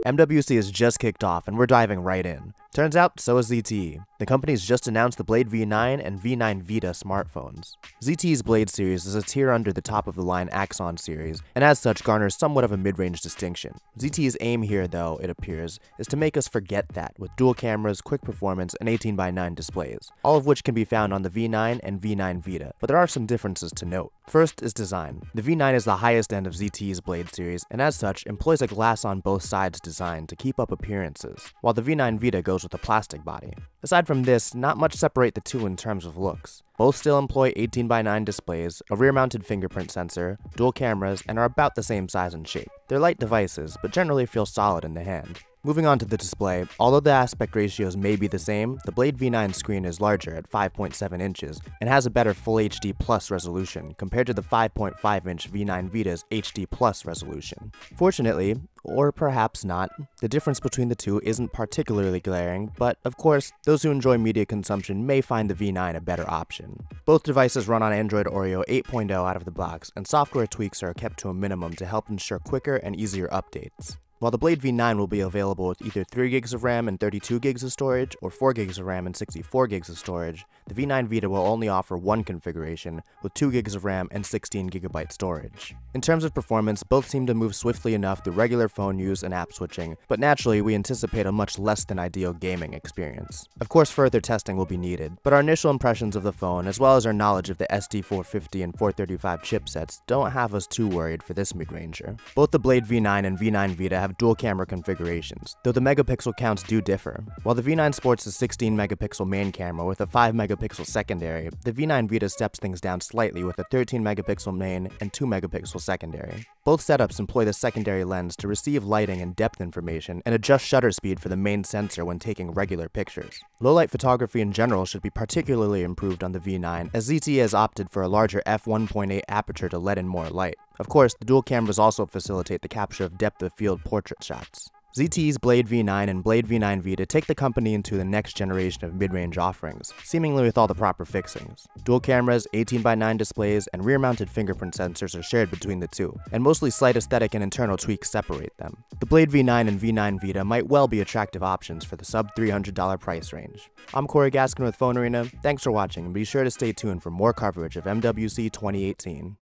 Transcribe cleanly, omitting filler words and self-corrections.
MWC has just kicked off and we're diving right in. Turns out, so is ZTE. The company's just announced the Blade V9 and V9 Vita smartphones. ZTE's Blade series is a tier under the top-of-the-line Axon series, and as such garners somewhat of a mid-range distinction. ZTE's aim here, though, it appears, is to make us forget that, with dual cameras, quick performance, and 18:9 displays, all of which can be found on the V9 and V9 Vita, but there are some differences to note. First is design. The V9 is the highest end of ZTE's Blade series, and as such, employs a glass on both sides design to keep up appearances, while the V9 Vita goes with a plastic body. Aside from this, not much separate the two in terms of looks. Both still employ 18:9 displays, a rear-mounted fingerprint sensor, dual cameras, and are about the same size and shape. They're light devices, but generally feel solid in the hand. Moving on to the display, although the aspect ratios may be the same, the Blade V9 screen is larger at 5.7 inches and has a better Full HD Plus resolution compared to the 5.5-inch V9 Vita's HD Plus resolution. Fortunately, or perhaps not, the difference between the two isn't particularly glaring, but of course, those who enjoy media consumption may find the V9 a better option. Both devices run on Android Oreo 8.0 out of the box, and software tweaks are kept to a minimum to help ensure quicker and easier updates. While the Blade V9 will be available with either 3 gigs of RAM and 32 gigs of storage, or 4 gigs of RAM and 64 gigs of storage, the V9 Vita will only offer one configuration, with 2 gigs of RAM and 16 GB storage. In terms of performance, both seem to move swiftly enough through regular phone use and app switching, but naturally we anticipate a much less than ideal gaming experience. Of course, further testing will be needed, but our initial impressions of the phone, as well as our knowledge of the SD450 and 435 chipsets, don't have us too worried for this mid-ranger. Both the Blade V9 and V9 Vita have dual camera configurations, though the megapixel counts do differ. While the V9 sports a 16 megapixel main camera with a 5 megapixel secondary, the V9 Vita steps things down slightly with a 13 megapixel main and 2 megapixel secondary. Both setups employ the secondary lens to receive lighting and depth information and adjust shutter speed for the main sensor when taking regular pictures. Low-light photography in general should be particularly improved on the V9, as ZTE has opted for a larger f1.8 aperture to let in more light. Of course, the dual cameras also facilitate the capture of depth-of-field portrait shots. ZTE's Blade V9 and Blade V9 Vita take the company into the next generation of mid-range offerings, seemingly with all the proper fixings. Dual cameras, 18:9 displays, and rear-mounted fingerprint sensors are shared between the two, and mostly slight aesthetic and internal tweaks separate them. The Blade V9 and V9 Vita might well be attractive options for the sub-$300 price range. I'm Corey Gaskin with PhoneArena. Thanks for watching, and be sure to stay tuned for more coverage of MWC 2018.